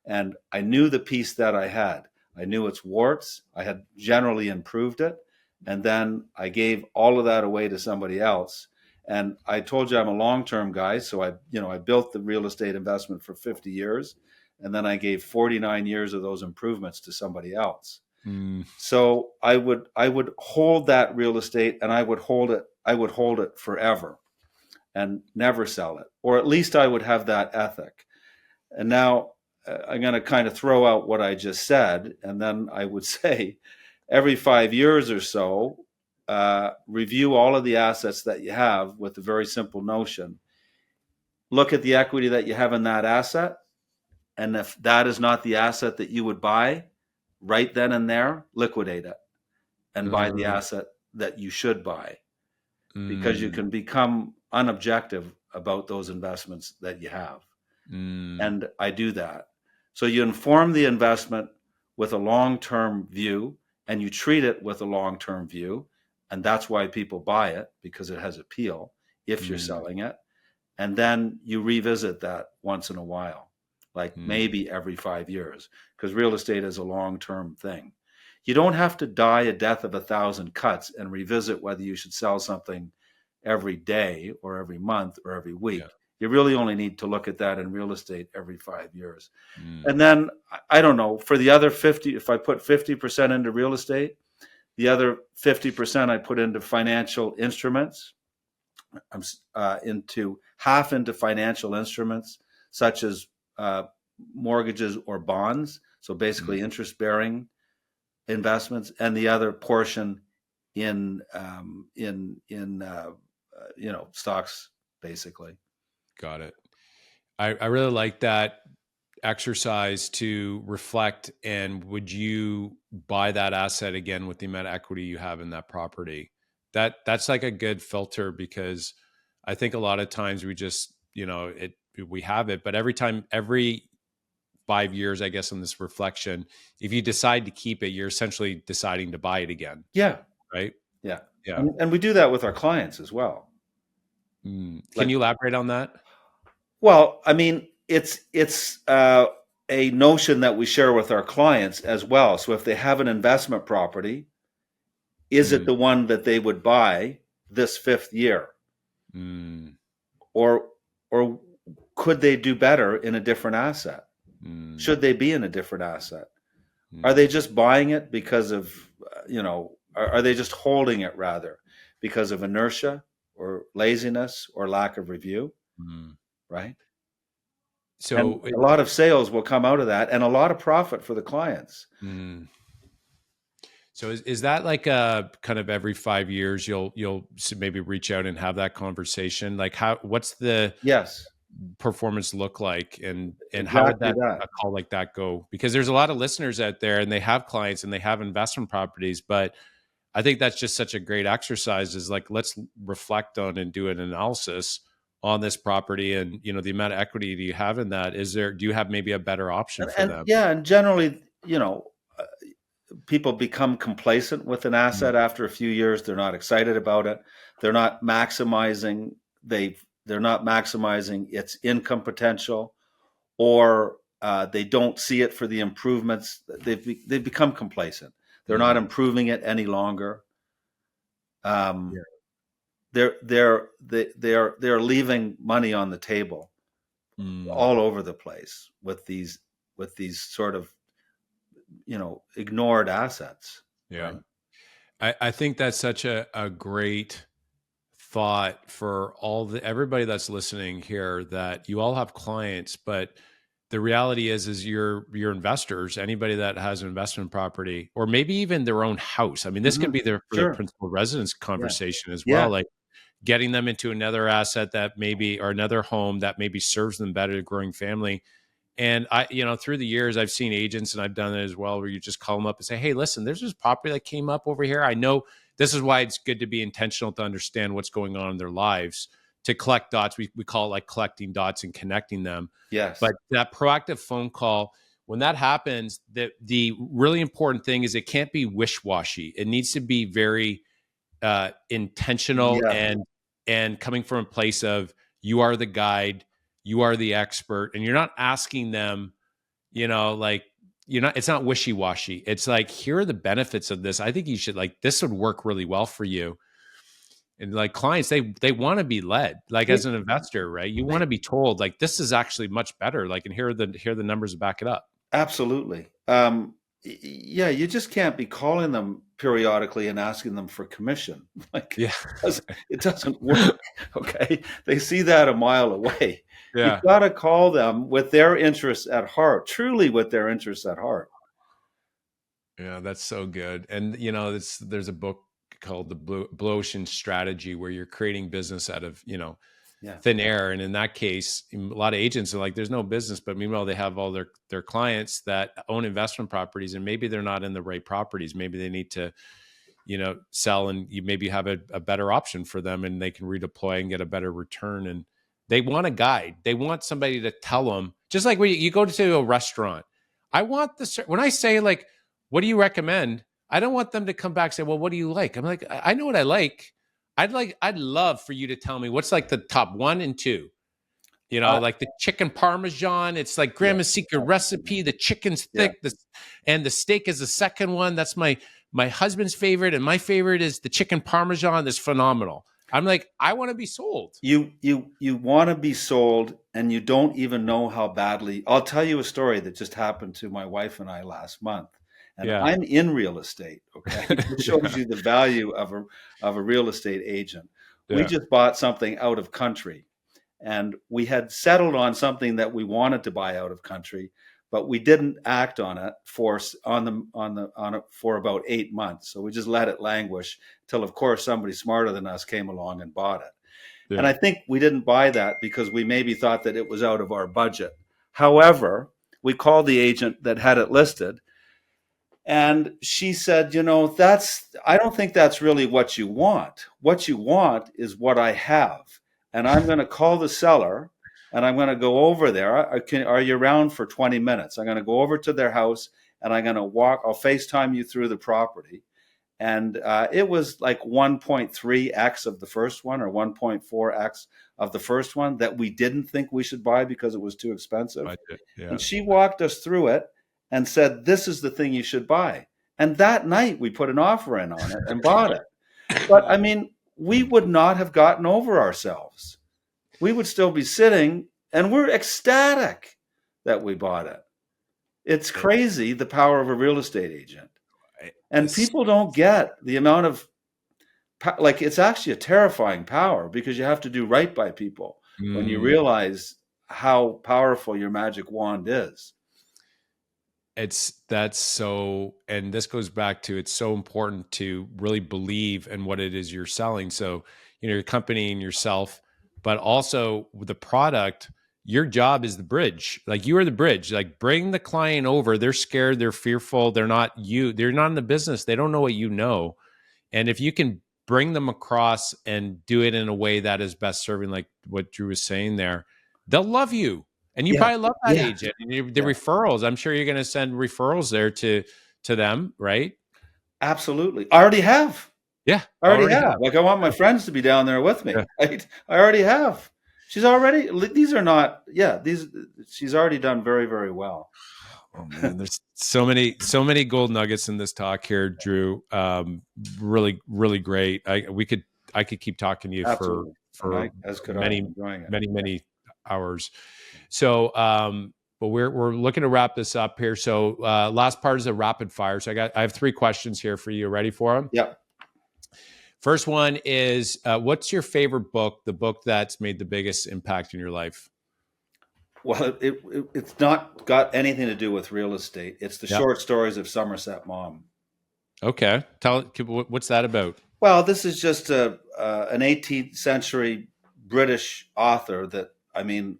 And I knew the piece that I had. I knew its warts. I had generally improved it. And then I gave all of that away to somebody else. And I told you I'm a long-term guy, so I built the real estate investment for 50 years, and then I gave 49 years of those improvements to somebody else. So I would hold that real estate, and I would hold it forever and never sell it, or at least I would have that ethic. And now I'm going to kind of throw out what I just said, and then I would say every 5 years or so, review all of the assets that you have with a very simple notion. Look at the equity that you have in that asset, and if that is not the asset that you would buy, right then and there, liquidate it and buy the asset that you should buy, because you can become unobjective about those investments that you have. And I do that. So you inform the investment with a long-term view, and you treat it with a long-term view. And that's why people buy it, because it has appeal if you're selling it. And then you revisit that once in a while, like maybe every 5 years, because real estate is a long-term thing. You don't have to die a death of 1,000 cuts and revisit whether you should sell something every day or every month or every week. Yeah. You really only need to look at that in real estate every 5 years. And then, I don't know, for the other 50, if I put 50% into real estate, the other 50% I put into financial instruments. I'm into financial instruments, such as mortgages or bonds. So basically interest-bearing investments, and the other portion in stocks, basically. Got it. I really like that exercise to reflect. And would you buy that asset again with the amount of equity you have in that property? That's like a good filter, because I think a lot of times we just, we have it, but every 5 years, I guess, on this reflection, if you decide to keep it, you're essentially deciding to buy it again. Yeah. Right. Yeah. Yeah. And we do that with our clients as well. Can you elaborate on that? Well, I mean, it's a notion that we share with our clients as well. So if they have an investment property, is it the one that they would buy this 5th year? Or could they do better in a different asset? Should they be in a different asset? Are they just buying it because of, are they just holding it rather because of inertia or laziness or lack of review? Right? So a lot of sales will come out of that, and a lot of profit for the clients. So is that like a kind of every 5 years you'll maybe reach out and have that conversation? Like what's the performance look like, and exactly how would a call like that go? Because there's a lot of listeners out there, and they have clients and they have investment properties, but I think that's just such a great exercise, is like, let's reflect on and do an analysis on this property, and the amount of equity do you have in that? Do you have maybe a better option for them? Yeah, and generally, people become complacent with an asset after a few years. They're not excited about it. They're not maximizing they're not maximizing its income potential, or they don't see it for the improvements. They've become complacent. They're not improving it any longer. They're leaving money on the table all over the place with these sort of ignored assets. Yeah, right? I think that's such a great thought for everybody that's listening here, that you all have clients, but the reality is your investors, anybody that has an investment property, or maybe even their own house. I mean, this can be the principal residence conversation as well. Like getting them into another asset that maybe, or another home that maybe serves them better, a growing family. And through the years, I've seen agents, and I've done it as well, where you just call them up and say, "Hey, listen, there's this property that came up over here. I know this is why it's good to be intentional to understand what's going on in their lives, to collect dots. We call it like collecting dots and connecting them. Yes. But that proactive phone call, when that happens, the really important thing is it can't be wish-washy. It needs to be very intentional Yeah. and coming from a place of, you are the guide, you are the expert, and you're not asking them, like, it's not wishy-washy. It's like, here are the benefits of this. I think you should, like, this would work really well for you. And like clients, they want to be led, like as an investor, right? You want to be told, like, this is actually much better. Like, and here are the numbers to back it up. Absolutely. Yeah, you just can't be calling them periodically and asking them for commission. Like, Yeah. it doesn't work. Okay. They see that a mile away. Yeah. You've got to call them with their interests at heart, truly with their interests at heart. Yeah, that's so good. And, there's a book called The Blue Ocean Strategy, where you're creating business out of, thin air. And in that case, a lot of agents are like, there's no business, but meanwhile, they have all their clients that own investment properties, and maybe they're not in the right properties. Maybe they need to, sell, and you maybe have a better option for them, and they can redeploy and get a better return. And they want a guide. They want somebody to tell them, just like when you go to a restaurant. When I say, like, what do you recommend? I don't want them to come back and say, well, what do you like? I'm like, I know what I like. I'd love for you to tell me what's like the top 1 and 2. Like the chicken parmesan. It's like grandma's secret recipe. The chicken's thick, and the steak is the second one. That's my husband's favorite, and my favorite is the chicken parmesan. That's phenomenal. I'm like, I want to be sold. You want to be sold, and you don't even know how badly. I'll tell you a story that just happened to my wife and I last month. And I'm in real estate. Okay. It shows you the value of a real estate agent. We just bought something out of country, and we had settled on something that we wanted to buy out of country, but we didn't act on it for about 8 months. So we just let it languish till, of course, somebody smarter than us came along and bought it. And I think we didn't buy that because we maybe thought that it was out of our budget. However, we called the agent that had it listed, and she said, I don't think that's really what you want. What you want is what I have. And I'm going to call the seller, and I'm going to go over there. Are you around for 20 minutes? I'm going to go over to their house, and I'm going to I'll FaceTime you through the property. And it was like 1.3x of the first one, or 1.4x of the first one, that we didn't think we should buy because it was too expensive. And she walked us through it and said, this is the thing you should buy. And that night we put an offer in on it and bought it. But I mean, we would not have gotten over ourselves. We would still be sitting, and we're ecstatic that we bought it. It's crazy, the power of a real estate agent. And people don't get the amount of, like, it's actually a terrifying power, because you have to do right by people when you realize how powerful your magic wand is. And this goes back to, it's so important to really believe in what it is you're selling. So, your company and yourself, but also the product. Your job is the bridge. Like, you are the bridge. Like, bring the client over. They're scared. They're fearful. They're not in the business. They don't know what you know. And if you can bring them across and do it in a way that is best serving, like what Drew was saying there, they'll love you. And you probably love that agent. And the referrals, I'm sure you're going to send referrals there to them, right? Absolutely. I already have. Yeah. I already have. Like, I want my friends to be down there with me. Yeah. Right? I already have. She's already done very, very well. Oh man, there's so many gold nuggets in this talk here, Drew. Really, really great. I could keep talking to you for many hours. So, but we're looking to wrap this up here. So, last part is a rapid fire. So I have 3 questions here for you. Ready for them? Yeah. First one is, what's your favorite book? The book that's made the biggest impact in your life? Well, it's not got anything to do with real estate. It's the short stories of Somerset Maugham. Okay, what's that about? Well, this is just an 18th century British author that,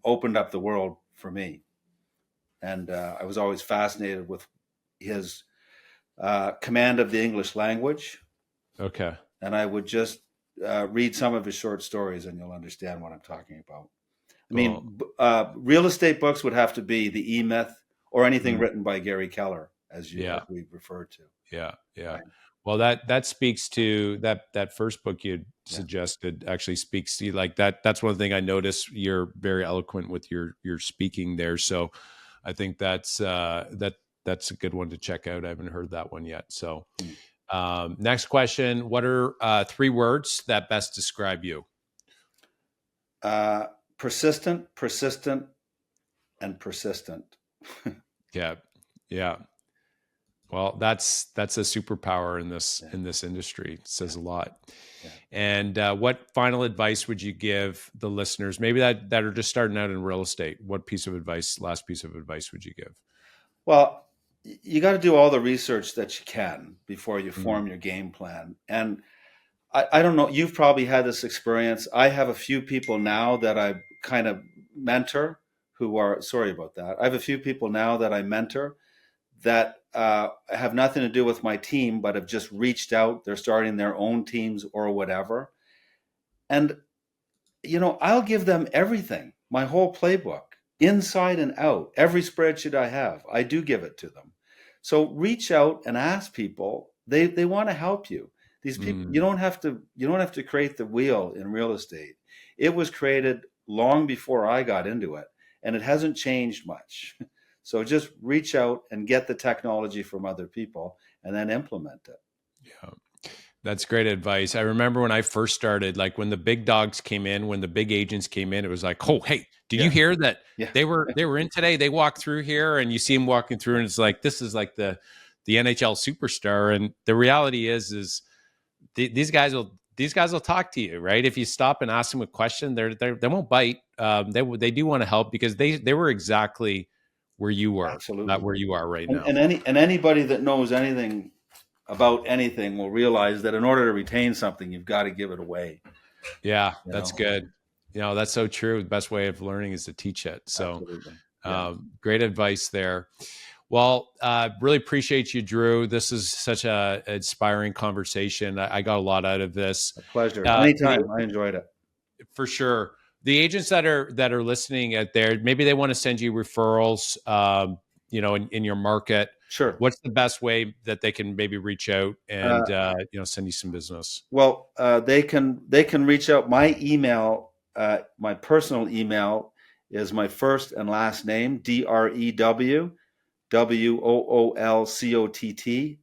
opened up the world for me. and I was always fascinated with his command of the English language. Okay. And I would just read some of his short stories, and you'll understand what I'm talking about. I mean, real estate books would have to be the E-Myth or anything written by Gary Keller, as we referred to. Yeah. Right. Well, that speaks to that first book you suggested actually speaks to like that. That's one thing I noticed. You're very eloquent with your speaking there. So I think that's a good one to check out. I haven't heard that one yet. So next question. What are 3 words that best describe you? Persistent, persistent, and persistent. Yeah. Well, that's a superpower in this industry. It says a lot. Yeah. And what final advice would you give the listeners, maybe that are just starting out in real estate? What last piece of advice would you give? Well, you got to do all the research that you can before you form your game plan. And I don't know, you've probably had this experience. I have a few people now that I kind of mentor sorry about that. I have a few people now that I mentor that have nothing to do with my team, but have just reached out. They're starting their own teams or whatever. And, I'll give them everything, my whole playbook, inside and out, every spreadsheet I have, I do give it to them. So reach out and ask people. They want to help you. These people, you don't have to create the wheel in real estate. It was created long before I got into it, and it hasn't changed much. So just reach out and get the technology from other people and then implement it. Yeah. That's great advice. I remember when I first started, like when the big dogs came in, when the big agents came in, it was like, oh, hey, did you hear that they were in today? They walked through here and you see them walking through and it's like, this is like the NHL superstar. And the reality is these guys will talk to you, right? If you stop and ask them a question, they won't bite. They do want to help because they were exactly where you were, absolutely, not where you are right now. And anybody that knows anything about anything will realize that in order to retain something, you've got to give it away. Yeah, that's good. That's so true. The best way of learning is to teach it. So great advice there. Well, really appreciate you, Drew. This is such an inspiring conversation. I got a lot out of this. A pleasure. Anytime. I enjoyed it. For sure. The agents that are listening out there, maybe they want to send you referrals, in your market. Sure. What's the best way that they can maybe reach out and send you some business? Well, they can reach out. My email, my personal email, is my first and last name, DrewWoolcott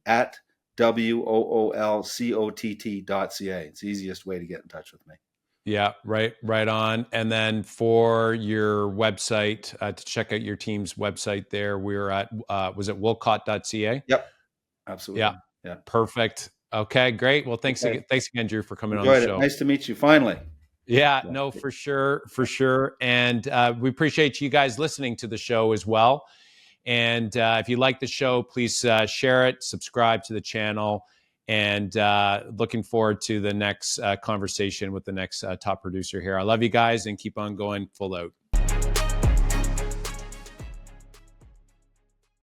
at WOOLCOTT.ca. It's the easiest way to get in touch with me. Yeah, right on. And then for your website, to check out your team's website there, we're at, was it woolcott.ca? Yep, absolutely. Yeah. Perfect. Okay, great. Well, thanks again, Drew, for coming on the show. Nice to meet you finally. Yeah, no, for sure. And we appreciate you guys listening to the show as well. And if you like the show, please share it, subscribe to the channel. And looking forward to the next conversation with the next top producer here. I love you guys and keep on going full out.